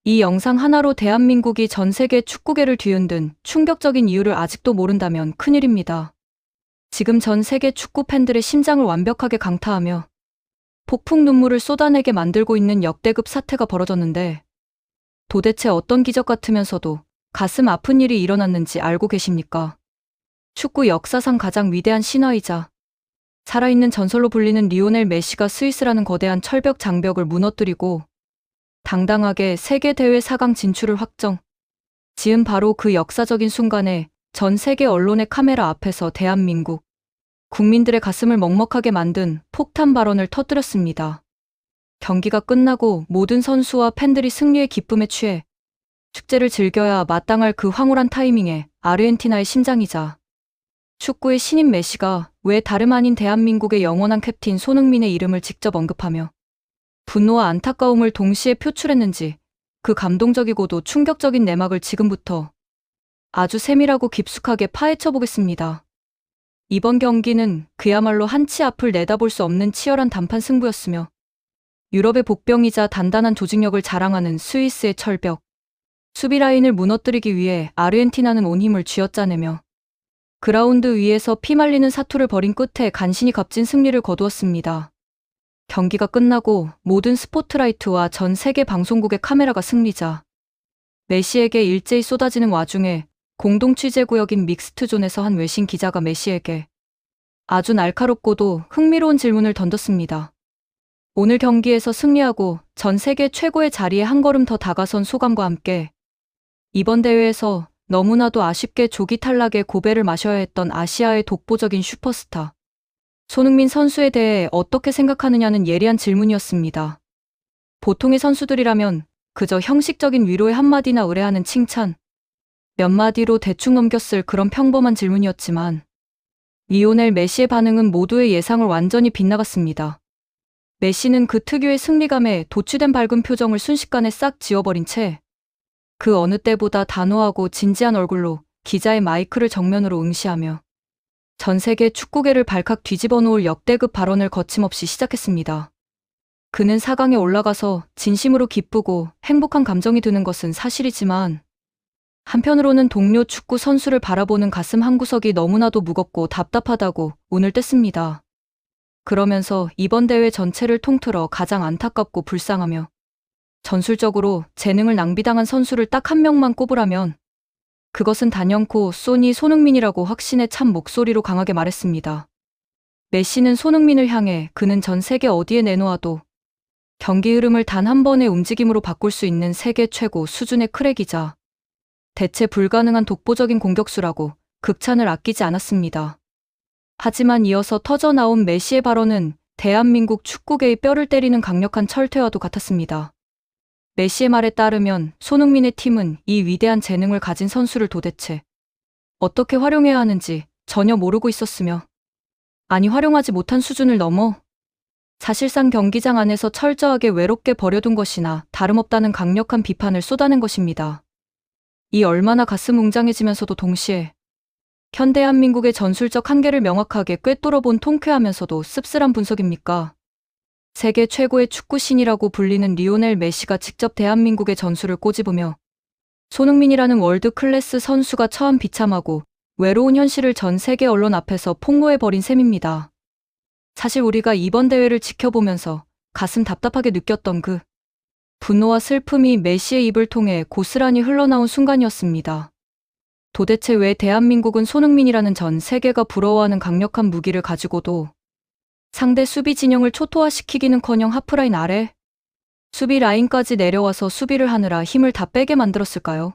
이 영상 하나로 대한민국이 전 세계 축구계를 뒤흔든 충격적인 이유를 아직도 모른다면 큰일입니다. 지금 전 세계 축구 팬들의 심장을 완벽하게 강타하며 폭풍 눈물을 쏟아내게 만들고 있는 역대급 사태가 벌어졌는데, 도대체 어떤 기적 같으면서도 가슴 아픈 일이 일어났는지 알고 계십니까? 축구 역사상 가장 위대한 신화이자 살아있는 전설로 불리는 리오넬 메시가 스위스라는 거대한 철벽 장벽을 무너뜨리고 당당하게 세계대회 4강 진출을 확정. 지은 바로 그 역사적인 순간에 전 세계 언론의 카메라 앞에서 대한민국 국민들의 가슴을 먹먹하게 만든 폭탄 발언을 터뜨렸습니다. 경기가 끝나고 모든 선수와 팬들이 승리의 기쁨에 취해 축제를 즐겨야 마땅할 그 황홀한 타이밍에 아르헨티나의 심장이자 축구의 신인 메시가 왜 다름 아닌 대한민국의 영원한 캡틴 손흥민의 이름을 직접 언급하며 분노와 안타까움을 동시에 표출했는지, 그 감동적이고도 충격적인 내막을 지금부터 아주 세밀하고 깊숙하게 파헤쳐 보겠습니다. 이번 경기는 그야말로 한치 앞을 내다볼 수 없는 치열한 단판 승부였으며, 유럽의 복병이자 단단한 조직력을 자랑하는 스위스의 철벽 수비 라인을 무너뜨리기 위해 아르헨티나는 온 힘을 쥐어짜내며 그라운드 위에서 피말리는 사투를 벌인 끝에 간신히 값진 승리를 거두었습니다. 경기가 끝나고 모든 스포트라이트와 전 세계 방송국의 카메라가 승리자 메시에게 일제히 쏟아지는 와중에 공동 취재 구역인 믹스트존에서 한 외신 기자가 메시에게 아주 날카롭고도 흥미로운 질문을 던졌습니다. 오늘 경기에서 승리하고 전 세계 최고의 자리에 한 걸음 더 다가선 소감과 함께 이번 대회에서 너무나도 아쉽게 조기 탈락의 고배를 마셔야 했던 아시아의 독보적인 슈퍼스타 손흥민 선수에 대해 어떻게 생각하느냐는 예리한 질문이었습니다. 보통의 선수들이라면 그저 형식적인 위로의 한마디나 의뢰하는 칭찬 몇 마디로 대충 넘겼을 그런 평범한 질문이었지만, 리오넬 메시의 반응은 모두의 예상을 완전히 빗나갔습니다. 메시는 그 특유의 승리감에 도취된 밝은 표정을 순식간에 싹 지워버린 채 그 어느 때보다 단호하고 진지한 얼굴로 기자의 마이크를 정면으로 응시하며 전 세계 축구계를 발칵 뒤집어 놓을 역대급 발언을 거침없이 시작했습니다. 그는 4강에 올라가서 진심으로 기쁘고 행복한 감정이 드는 것은 사실이지만, 한편으로는 동료 축구 선수를 바라보는 가슴 한구석이 너무나도 무겁고 답답하다고 운을 뗐습니다. 그러면서 이번 대회 전체를 통틀어 가장 안타깝고 불쌍하며 전술적으로 재능을 낭비당한 선수를 딱 한 명만 꼽으라면 그것은 단연코 소니 손흥민이라고 확신에 찬 목소리로 강하게 말했습니다. 메시는 손흥민을 향해 그는 전 세계 어디에 내놓아도 경기 흐름을 단 한 번의 움직임으로 바꿀 수 있는 세계 최고 수준의 크랙이자 대체 불가능한 독보적인 공격수라고 극찬을 아끼지 않았습니다. 하지만 이어서 터져나온 메시의 발언은 대한민국 축구계의 뼈를 때리는 강력한 철퇴와도 같았습니다. 메시의 말에 따르면 손흥민의 팀은 이 위대한 재능을 가진 선수를 도대체 어떻게 활용해야 하는지 전혀 모르고 있었으며, 아니 활용하지 못한 수준을 넘어 사실상 경기장 안에서 철저하게 외롭게 버려둔 것이나 다름없다는 강력한 비판을 쏟아낸 것입니다. 이 얼마나 가슴 웅장해지면서도 동시에 현대한민국의 전술적 한계를 명확하게 꿰뚫어본 통쾌하면서도 씁쓸한 분석입니까? 세계 최고의 축구신이라고 불리는 리오넬 메시가 직접 대한민국의 전술을 꼬집으며 손흥민이라는 월드 클래스 선수가 처한 비참하고 외로운 현실을 전 세계 언론 앞에서 폭로해버린 셈입니다. 사실 우리가 이번 대회를 지켜보면서 가슴 답답하게 느꼈던 그 분노와 슬픔이 메시의 입을 통해 고스란히 흘러나온 순간이었습니다. 도대체 왜 대한민국은 손흥민이라는 전 세계가 부러워하는 강력한 무기를 가지고도 상대 수비 진영을 초토화시키기는커녕 하프라인 아래 수비 라인까지 내려와서 수비를 하느라 힘을 다 빼게 만들었을까요?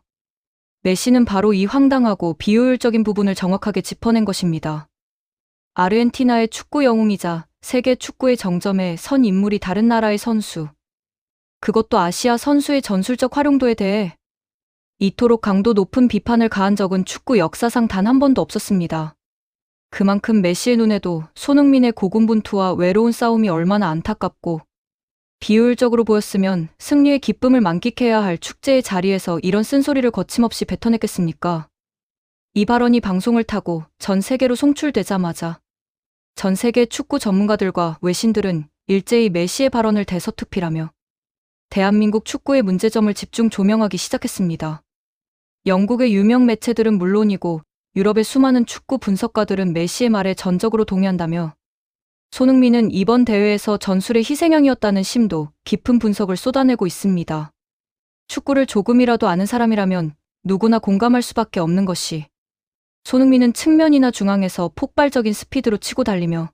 메시는 바로 이 황당하고 비효율적인 부분을 정확하게 짚어낸 것입니다. 아르헨티나의 축구 영웅이자 세계 축구의 정점에 선 인물이 다른 나라의 선수, 그것도 아시아 선수의 전술적 활용도에 대해 이토록 강도 높은 비판을 가한 적은 축구 역사상 단 한 번도 없었습니다. 그만큼 메시의 눈에도 손흥민의 고군분투와 외로운 싸움이 얼마나 안타깝고 비효율적으로 보였으면 승리의 기쁨을 만끽해야 할 축제의 자리에서 이런 쓴소리를 거침없이 뱉어냈겠습니까? 이 발언이 방송을 타고 전 세계로 송출되자마자 전 세계 축구 전문가들과 외신들은 일제히 메시의 발언을 대서특필하며 대한민국 축구의 문제점을 집중 조명하기 시작했습니다. 영국의 유명 매체들은 물론이고 유럽의 수많은 축구 분석가들은 메시의 말에 전적으로 동의한다며 손흥민은 이번 대회에서 전술의 희생양이었다는 심도 깊은 분석을 쏟아내고 있습니다. 축구를 조금이라도 아는 사람이라면 누구나 공감할 수밖에 없는 것이 손흥민은 측면이나 중앙에서 폭발적인 스피드로 치고 달리며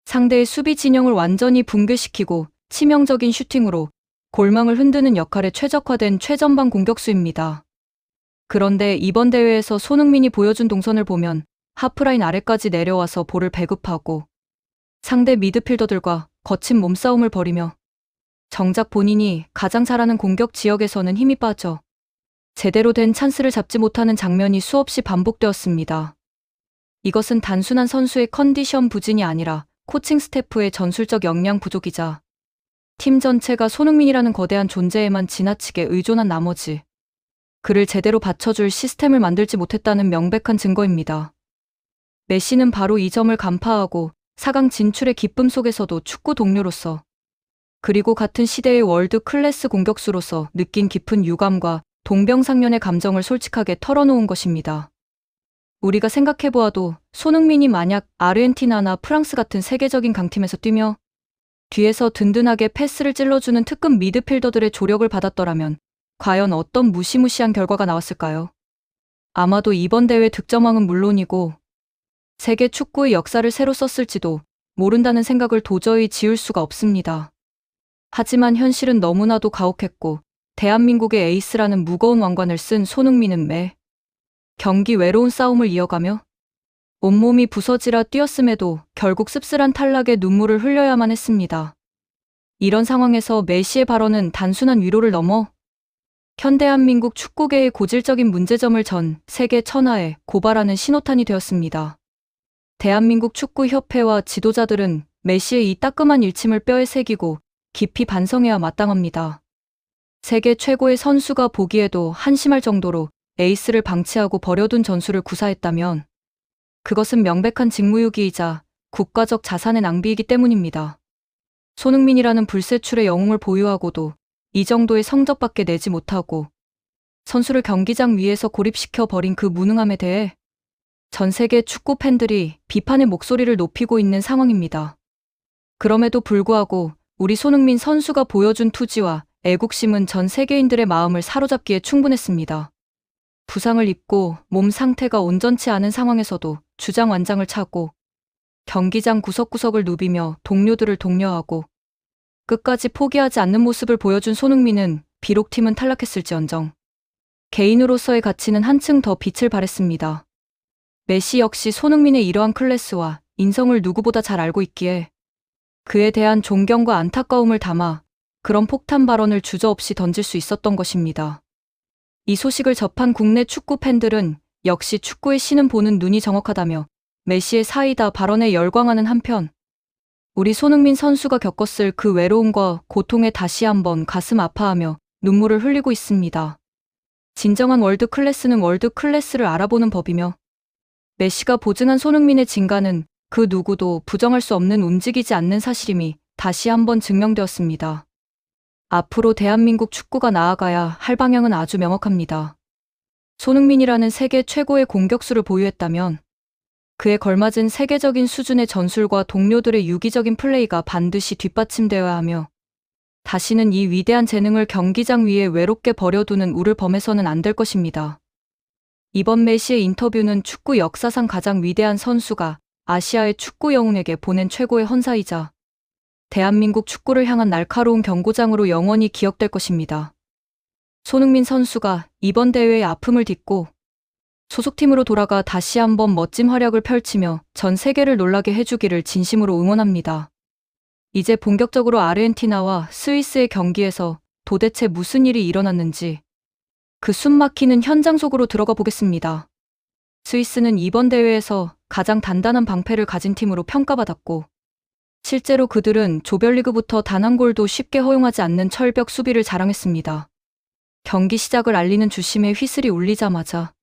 상대의 수비 진영을 완전히 붕괴시키고 치명적인 슈팅으로 골망을 흔드는 역할에 최적화된 최전방 공격수입니다. 그런데 이번 대회에서 손흥민이 보여준 동선을 보면 하프라인 아래까지 내려와서 볼을 배급하고 상대 미드필더들과 거친 몸싸움을 벌이며 정작 본인이 가장 잘하는 공격 지역에서는 힘이 빠져 제대로 된 찬스를 잡지 못하는 장면이 수없이 반복되었습니다. 이것은 단순한 선수의 컨디션 부진이 아니라 코칭 스태프의 전술적 역량 부족이자 팀 전체가 손흥민이라는 거대한 존재에만 지나치게 의존한 나머지 그를 제대로 받쳐줄 시스템을 만들지 못했다는 명백한 증거입니다. 메시는 바로 이 점을 간파하고 4강 진출의 기쁨 속에서도 축구 동료로서 그리고 같은 시대의 월드 클래스 공격수로서 느낀 깊은 유감과 동병상련의 감정을 솔직하게 털어놓은 것입니다. 우리가 생각해보아도 손흥민이 만약 아르헨티나나 프랑스 같은 세계적인 강팀에서 뛰며 뒤에서 든든하게 패스를 찔러주는 특급 미드필더들의 조력을 받았더라면 과연 어떤 무시무시한 결과가 나왔을까요? 아마도 이번 대회 득점왕은 물론이고 세계 축구의 역사를 새로 썼을지도 모른다는 생각을 도저히 지울 수가 없습니다. 하지만 현실은 너무나도 가혹했고 대한민국의 에이스라는 무거운 왕관을 쓴 손흥민은 매 경기 외로운 싸움을 이어가며 온몸이 부서지라 뛰었음에도 결국 씁쓸한 탈락에 눈물을 흘려야만 했습니다. 이런 상황에서 메시의 발언은 단순한 위로를 넘어 현대한민국 축구계의 고질적인 문제점을 전 세계 천하에 고발하는 신호탄이 되었습니다. 대한민국 축구협회와 지도자들은 메시의 이 따끔한 일침을 뼈에 새기고 깊이 반성해야 마땅합니다. 세계 최고의 선수가 보기에도 한심할 정도로 에이스를 방치하고 버려둔 전술을 구사했다면 그것은 명백한 직무유기이자 국가적 자산의 낭비이기 때문입니다. 손흥민이라는 불세출의 영웅을 보유하고도 이 정도의 성적밖에 내지 못하고 선수를 경기장 위에서 고립시켜 버린 그 무능함에 대해 전 세계 축구 팬들이 비판의 목소리를 높이고 있는 상황입니다. 그럼에도 불구하고 우리 손흥민 선수가 보여준 투지와 애국심은 전 세계인들의 마음을 사로잡기에 충분했습니다. 부상을 입고 몸 상태가 온전치 않은 상황에서도 주장완장을 차고 경기장 구석구석을 누비며 동료들을 독려하고 끝까지 포기하지 않는 모습을 보여준 손흥민은 비록 팀은 탈락했을지언정 개인으로서의 가치는 한층 더 빛을 발했습니다. 메시 역시 손흥민의 이러한 클래스와 인성을 누구보다 잘 알고 있기에 그에 대한 존경과 안타까움을 담아 그런 폭탄 발언을 주저없이 던질 수 있었던 것입니다. 이 소식을 접한 국내 축구 팬들은 역시 축구의 신은 보는 눈이 정확하다며 메시의 사이다 발언에 열광하는 한편 우리 손흥민 선수가 겪었을 그 외로움과 고통에 다시 한번 가슴 아파하며 눈물을 흘리고 있습니다. 진정한 월드 클래스는 월드 클래스를 알아보는 법이며 메시가 보증한 손흥민의 진가는 그 누구도 부정할 수 없는 움직이지 않는 사실임이 다시 한번 증명되었습니다. 앞으로 대한민국 축구가 나아가야 할 방향은 아주 명확합니다. 손흥민이라는 세계 최고의 공격수를 보유했다면 그에 걸맞은 세계적인 수준의 전술과 동료들의 유기적인 플레이가 반드시 뒷받침되어야 하며 다시는 이 위대한 재능을 경기장 위에 외롭게 버려두는 우를 범해서는 안 될 것입니다. 이번 메시의 인터뷰는 축구 역사상 가장 위대한 선수가 아시아의 축구 영웅에게 보낸 최고의 헌사이자 대한민국 축구를 향한 날카로운 경고장으로 영원히 기억될 것입니다. 손흥민 선수가 이번 대회의 아픔을 딛고 소속팀으로 돌아가 다시 한번 멋진 활약을 펼치며 전 세계를 놀라게 해주기를 진심으로 응원합니다. 이제 본격적으로 아르헨티나와 스위스의 경기에서 도대체 무슨 일이 일어났는지 그 숨막히는 현장 속으로 들어가 보겠습니다. 스위스는 이번 대회에서 가장 단단한 방패를 가진 팀으로 평가받았고 실제로 그들은 조별리그부터 단 한 골도 쉽게 허용하지 않는 철벽 수비를 자랑했습니다. 경기 시작을 알리는 주심의 휘슬이 울리자마자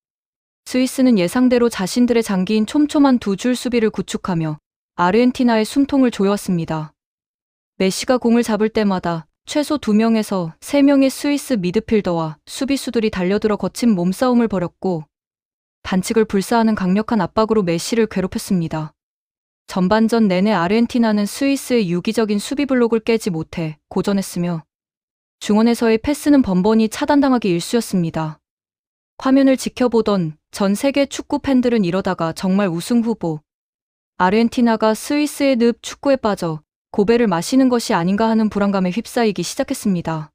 스위스는 예상대로 자신들의 장기인 촘촘한 두 줄 수비를 구축하며 아르헨티나의 숨통을 조여왔습니다. 메시가 공을 잡을 때마다 최소 2명에서 3명의 스위스 미드필더와 수비수들이 달려들어 거친 몸싸움을 벌였고 반칙을 불사하는 강력한 압박으로 메시를 괴롭혔습니다. 전반전 내내 아르헨티나는 스위스의 유기적인 수비 블록을 깨지 못해 고전했으며 중원에서의 패스는 번번이 차단당하기 일쑤였습니다. 화면을 지켜보던 전 세계 축구 팬들은 이러다가 정말 우승 후보 아르헨티나가 스위스의 늪 축구에 빠져 고배를 마시는 것이 아닌가 하는 불안감에 휩싸이기 시작했습니다.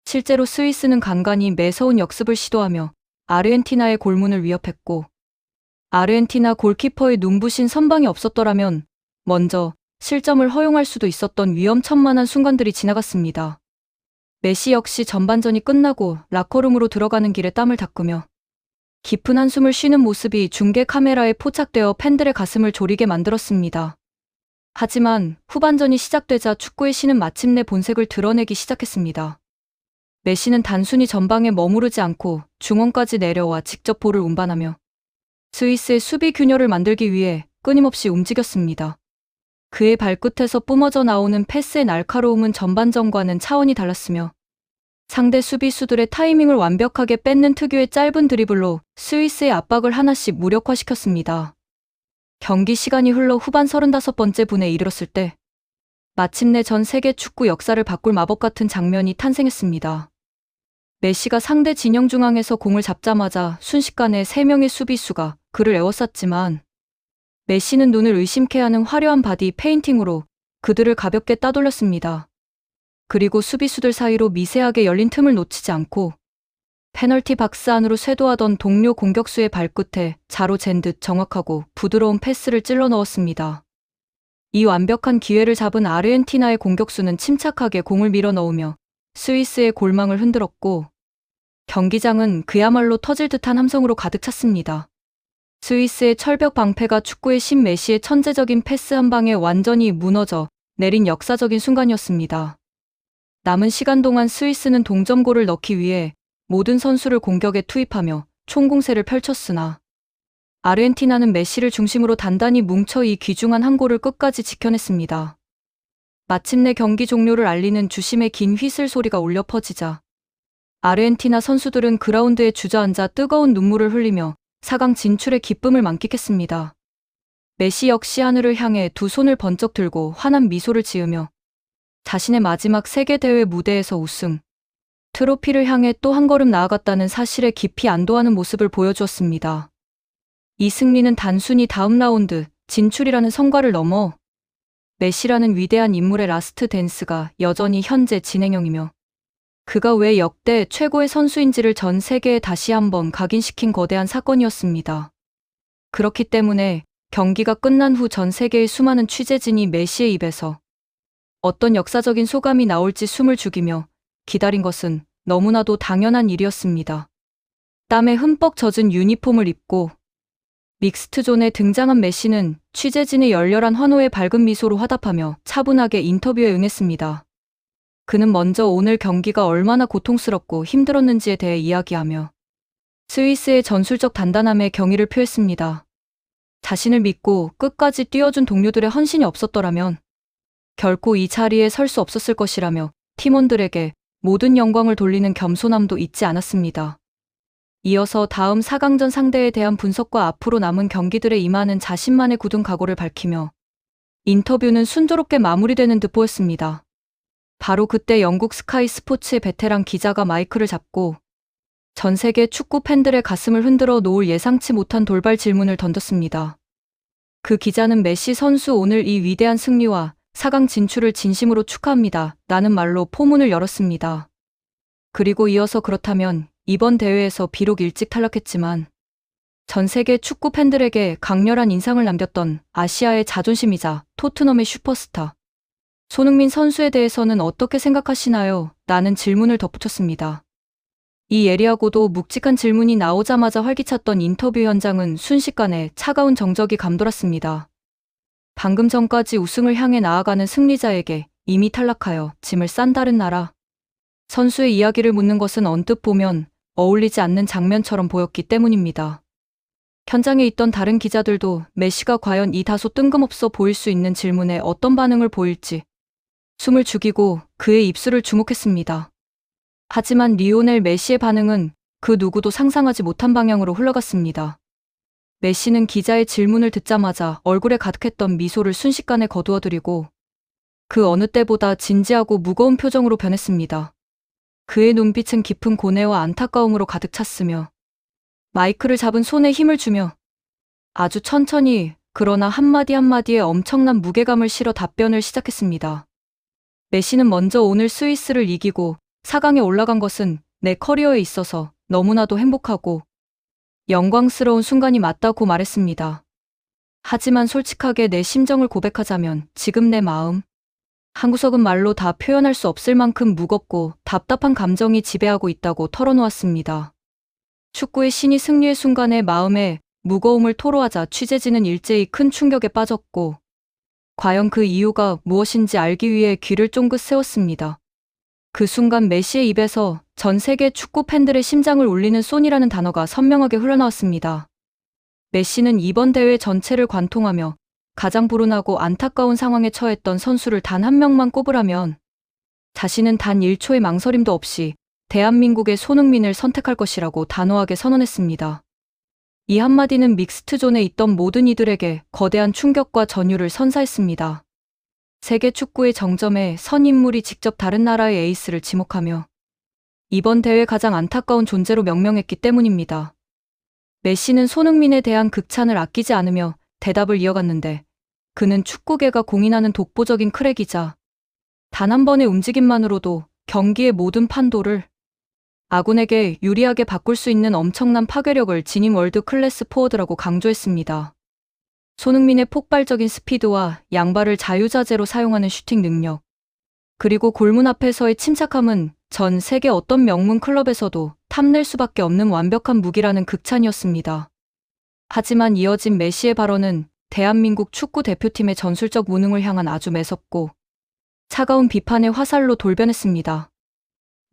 실제로 스위스는 간간히 매서운 역습을 시도하며 아르헨티나의 골문을 위협했고 아르헨티나 골키퍼의 눈부신 선방이 없었더라면 먼저 실점을 허용할 수도 있었던 위험천만한 순간들이 지나갔습니다. 메시 역시 전반전이 끝나고 라커룸으로 들어가는 길에 땀을 닦으며 깊은 한숨을 쉬는 모습이 중계 카메라에 포착되어 팬들의 가슴을 졸이게 만들었습니다. 하지만 후반전이 시작되자 축구의 신은 마침내 본색을 드러내기 시작했습니다. 메시는 단순히 전방에 머무르지 않고 중원까지 내려와 직접 볼을 운반하며 스위스의 수비 균열을 만들기 위해 끊임없이 움직였습니다. 그의 발끝에서 뿜어져 나오는 패스의 날카로움은 전반전과는 차원이 달랐으며 상대 수비수들의 타이밍을 완벽하게 뺏는 특유의 짧은 드리블로 스위스의 압박을 하나씩 무력화시켰습니다. 경기 시간이 흘러 후반 35번째 분에 이르렀을 때 마침내 전 세계 축구 역사를 바꿀 마법 같은 장면이 탄생했습니다. 메시가 상대 진영 중앙에서 공을 잡자마자 순식간에 3명의 수비수가 그를 에워쌌지만 메시는 눈을 의심케 하는 화려한 바디 페인팅으로 그들을 가볍게 따돌렸습니다. 그리고 수비수들 사이로 미세하게 열린 틈을 놓치지 않고 페널티 박스 안으로 쇄도하던 동료 공격수의 발끝에 자로 잰 듯 정확하고 부드러운 패스를 찔러 넣었습니다. 이 완벽한 기회를 잡은 아르헨티나의 공격수는 침착하게 공을 밀어 넣으며 스위스의 골망을 흔들었고 경기장은 그야말로 터질 듯한 함성으로 가득 찼습니다. 스위스의 철벽 방패가 축구의 신 메시의 천재적인 패스 한 방에 완전히 무너져 내린 역사적인 순간이었습니다. 남은 시간 동안 스위스는 동점골을 넣기 위해 모든 선수를 공격에 투입하며 총공세를 펼쳤으나 아르헨티나는 메시를 중심으로 단단히 뭉쳐 이 귀중한 한 골을 끝까지 지켜냈습니다. 마침내 경기 종료를 알리는 주심의 긴 휘슬 소리가 울려 퍼지자 아르헨티나 선수들은 그라운드에 주저앉아 뜨거운 눈물을 흘리며 4강 진출의 기쁨을 만끽했습니다. 메시 역시 하늘을 향해 두 손을 번쩍 들고 환한 미소를 지으며 자신의 마지막 세계대회 무대에서 우승, 트로피를 향해 또 한 걸음 나아갔다는 사실에 깊이 안도하는 모습을 보여주었습니다. 이 승리는 단순히 다음 라운드 진출이라는 성과를 넘어 메시라는 위대한 인물의 라스트 댄스가 여전히 현재 진행형이며 그가 왜 역대 최고의 선수인지를 전 세계에 다시 한번 각인시킨 거대한 사건이었습니다. 그렇기 때문에 경기가 끝난 후 전 세계의 수많은 취재진이 메시의 입에서 어떤 역사적인 소감이 나올지 숨을 죽이며 기다린 것은 너무나도 당연한 일이었습니다. 땀에 흠뻑 젖은 유니폼을 입고 믹스트존에 등장한 메시는 취재진의 열렬한 환호에 밝은 미소로 화답하며 차분하게 인터뷰에 응했습니다. 그는 먼저 오늘 경기가 얼마나 고통스럽고 힘들었는지에 대해 이야기하며 스위스의 전술적 단단함에 경의를 표했습니다. 자신을 믿고 끝까지 뛰어준 동료들의 헌신이 없었더라면 결코 이 자리에 설 수 없었을 것이라며 팀원들에게 모든 영광을 돌리는 겸손함도 잊지 않았습니다. 이어서 다음 4강전 상대에 대한 분석과 앞으로 남은 경기들에 임하는 자신만의 굳은 각오를 밝히며 인터뷰는 순조롭게 마무리되는 듯 보였습니다. 바로 그때 영국 스카이 스포츠의 베테랑 기자가 마이크를 잡고 전 세계 축구 팬들의 가슴을 흔들어 놓을 예상치 못한 돌발 질문을 던졌습니다. 그 기자는 메시 선수 오늘 이 위대한 승리와 4강 진출을 진심으로 축하합니다. 라는 말로 포문을 열었습니다. 그리고 이어서 그렇다면 이번 대회에서 비록 일찍 탈락했지만 전 세계 축구 팬들에게 강렬한 인상을 남겼던 아시아의 자존심이자 토트넘의 슈퍼스타 손흥민 선수에 대해서는 어떻게 생각하시나요? 라는 질문을 덧붙였습니다. 이 예리하고도 묵직한 질문이 나오자마자 활기찼던 인터뷰 현장은 순식간에 차가운 정적이 감돌았습니다. 방금 전까지 우승을 향해 나아가는 승리자에게 이미 탈락하여 짐을 싼 다른 나라 선수의 이야기를 묻는 것은 언뜻 보면 어울리지 않는 장면처럼 보였기 때문입니다. 현장에 있던 다른 기자들도 메시가 과연 이 다소 뜬금없어 보일 수 있는 질문에 어떤 반응을 보일지 숨을 죽이고 그의 입술을 주목했습니다. 하지만 리오넬 메시의 반응은 그 누구도 상상하지 못한 방향으로 흘러갔습니다. 메시는 기자의 질문을 듣자마자 얼굴에 가득했던 미소를 순식간에 거두어들이고 그 어느 때보다 진지하고 무거운 표정으로 변했습니다. 그의 눈빛은 깊은 고뇌와 안타까움으로 가득 찼으며 마이크를 잡은 손에 힘을 주며 아주 천천히 그러나 한마디 한마디에 엄청난 무게감을 실어 답변을 시작했습니다. 메시는 먼저 오늘 스위스를 이기고 4강에 올라간 것은 내 커리어에 있어서 너무나도 행복하고 영광스러운 순간이 맞다고 말했습니다. 하지만 솔직하게 내 심정을 고백하자면 지금 내 마음, 한 구석은 말로 다 표현할 수 없을 만큼 무겁고 답답한 감정이 지배하고 있다고 털어놓았습니다. 축구의 신이 승리의 순간에 마음에 무거움을 토로하자 취재진은 일제히 큰 충격에 빠졌고 과연 그 이유가 무엇인지 알기 위해 귀를 쫑긋 세웠습니다. 그 순간 메시의 입에서 전 세계 축구 팬들의 심장을 울리는 소니라는 단어가 선명하게 흘러나왔습니다. 메시는 이번 대회 전체를 관통하며 가장 불운하고 안타까운 상황에 처했던 선수를 단 한 명만 꼽으라면 자신은 단 1초의 망설임도 없이 대한민국의 손흥민을 선택할 것이라고 단호하게 선언했습니다. 이 한마디는 믹스트존에 있던 모든 이들에게 거대한 충격과 전율을 선사했습니다. 세계 축구의 정점에 선 인물이 직접 다른 나라의 에이스를 지목하며 이번 대회 가장 안타까운 존재로 명명했기 때문입니다. 메시는 손흥민에 대한 극찬을 아끼지 않으며 대답을 이어갔는데 그는 축구계가 공인하는 독보적인 크랙이자 단 한 번의 움직임만으로도 경기의 모든 판도를 아군에게 유리하게 바꿀 수 있는 엄청난 파괴력을 지닌 월드 클래스 포워드라고 강조했습니다. 손흥민의 폭발적인 스피드와 양발을 자유자재로 사용하는 슈팅 능력, 그리고 골문 앞에서의 침착함은 전 세계 어떤 명문 클럽에서도 탐낼 수밖에 없는 완벽한 무기라는 극찬이었습니다. 하지만 이어진 메시의 발언은 대한민국 축구 대표팀의 전술적 무능을 향한 아주 매섭고 차가운 비판의 화살로 돌변했습니다.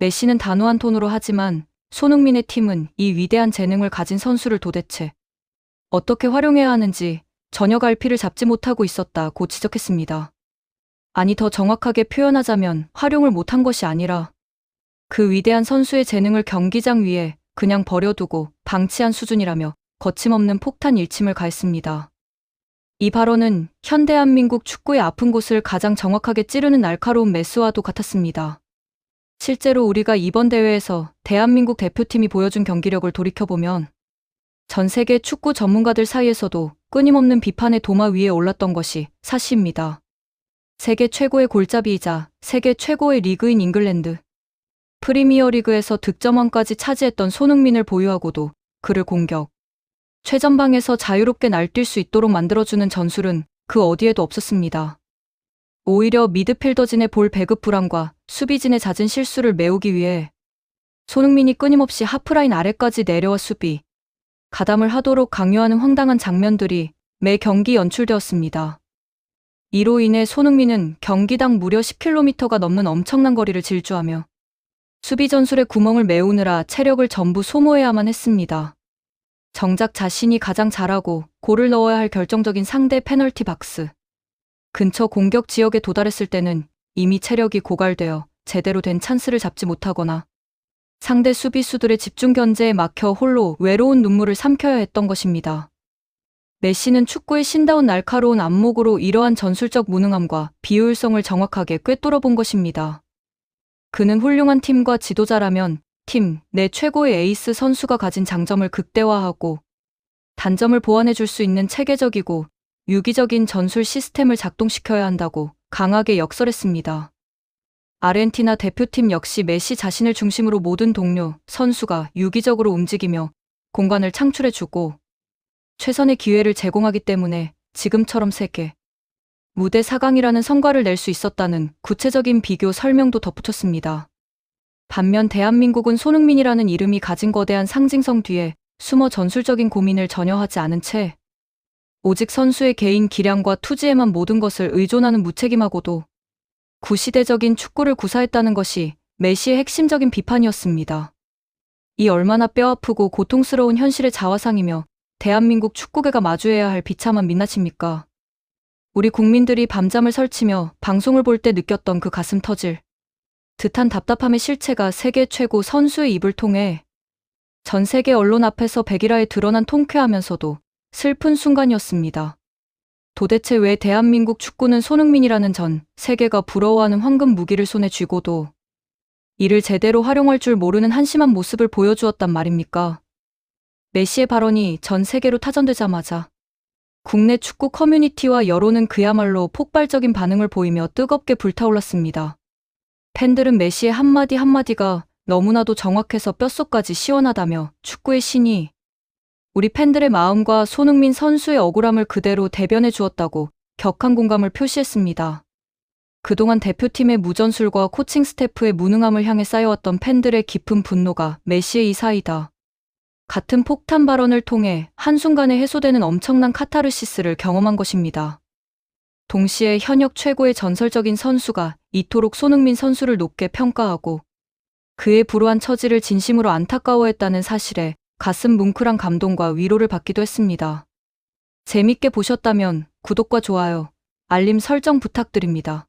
메시는 단호한 톤으로 하지만 손흥민의 팀은 이 위대한 재능을 가진 선수를 도대체 어떻게 활용해야 하는지 전혀 갈피를 잡지 못하고 있었다고 지적했습니다. 아니, 더 정확하게 표현하자면 활용을 못한 것이 아니라 그 위대한 선수의 재능을 경기장 위에 그냥 버려두고 방치한 수준이라며 거침없는 폭탄 일침을 가했습니다. 이 발언은 현대한민국 축구의 아픈 곳을 가장 정확하게 찌르는 날카로운 메스와도 같았습니다. 실제로 우리가 이번 대회에서 대한민국 대표팀이 보여준 경기력을 돌이켜보면 전 세계 축구 전문가들 사이에서도 끊임없는 비판의 도마 위에 올랐던 것이 사실입니다. 세계 최고의 골잡이이자 세계 최고의 리그인 잉글랜드 프리미어리그에서 득점왕까지 차지했던 손흥민을 보유하고도 그를 공격, 최전방에서 자유롭게 날뛸 수 있도록 만들어주는 전술은 그 어디에도 없었습니다. 오히려 미드필더진의 볼 배급 불안과 수비진의 잦은 실수를 메우기 위해 손흥민이 끊임없이 하프라인 아래까지 내려와 수비, 가담을 하도록 강요하는 황당한 장면들이 매 경기 연출되었습니다. 이로 인해 손흥민은 경기당 무려 10km가 넘는 엄청난 거리를 질주하며 수비 전술의 구멍을 메우느라 체력을 전부 소모해야만 했습니다. 정작 자신이 가장 잘하고 골을 넣어야 할 결정적인 상대 페널티 박스 근처 공격 지역에 도달했을 때는 이미 체력이 고갈되어 제대로 된 찬스를 잡지 못하거나 상대 수비수들의 집중 견제에 막혀 홀로 외로운 눈물을 삼켜야 했던 것입니다. 메시는 축구의 신다운 날카로운 안목으로 이러한 전술적 무능함과 비효율성을 정확하게 꿰뚫어 본 것입니다. 그는 훌륭한 팀과 지도자라면 팀 내 최고의 에이스 선수가 가진 장점을 극대화하고 단점을 보완해 줄 수 있는 체계적이고 유기적인 전술 시스템을 작동시켜야 한다고 강하게 역설했습니다. 아르헨티나 대표팀 역시 메시 자신을 중심으로 모든 동료, 선수가 유기적으로 움직이며 공간을 창출해주고 최선의 기회를 제공하기 때문에 지금처럼 세계 무대 4강이라는 성과를 낼 수 있었다는 구체적인 비교 설명도 덧붙였습니다. 반면 대한민국은 손흥민이라는 이름이 가진 거대한 상징성 뒤에 숨어 전술적인 고민을 전혀 하지 않은 채 오직 선수의 개인 기량과 투지에만 모든 것을 의존하는 무책임하고도 구시대적인 축구를 구사했다는 것이 메시의 핵심적인 비판이었습니다. 이 얼마나 뼈아프고 고통스러운 현실의 자화상이며 대한민국 축구계가 마주해야 할 비참한 민낯입니까? 우리 국민들이 밤잠을 설치며 방송을 볼 때 느꼈던 그 가슴 터질 듯한 답답함의 실체가 세계 최고 선수의 입을 통해 전 세계 언론 앞에서 백일화에 드러난 통쾌하면서도 슬픈 순간이었습니다. 도대체 왜 대한민국 축구는 손흥민이라는 전 세계가 부러워하는 황금 무기를 손에 쥐고도 이를 제대로 활용할 줄 모르는 한심한 모습을 보여주었단 말입니까? 메시의 발언이 전 세계로 타전되자마자 국내 축구 커뮤니티와 여론은 그야말로 폭발적인 반응을 보이며 뜨겁게 불타올랐습니다. 팬들은 메시의 한마디 한마디가 너무나도 정확해서 뼛속까지 시원하다며 축구의 신이 우리 팬들의 마음과 손흥민 선수의 억울함을 그대로 대변해 주었다고 격한 공감을 표시했습니다. 그동안 대표팀의 무전술과 코칭 스태프의 무능함을 향해 쌓여왔던 팬들의 깊은 분노가 메시의 이 사이다. 같은 폭탄 발언을 통해 한순간에 해소되는 엄청난 카타르시스를 경험한 것입니다. 동시에 현역 최고의 전설적인 선수가 이토록 손흥민 선수를 높게 평가하고 그의 불우한 처지를 진심으로 안타까워했다는 사실에 가슴 뭉클한 감동과 위로를 받기도 했습니다. 재밌게 보셨다면 구독과 좋아요, 알림 설정 부탁드립니다.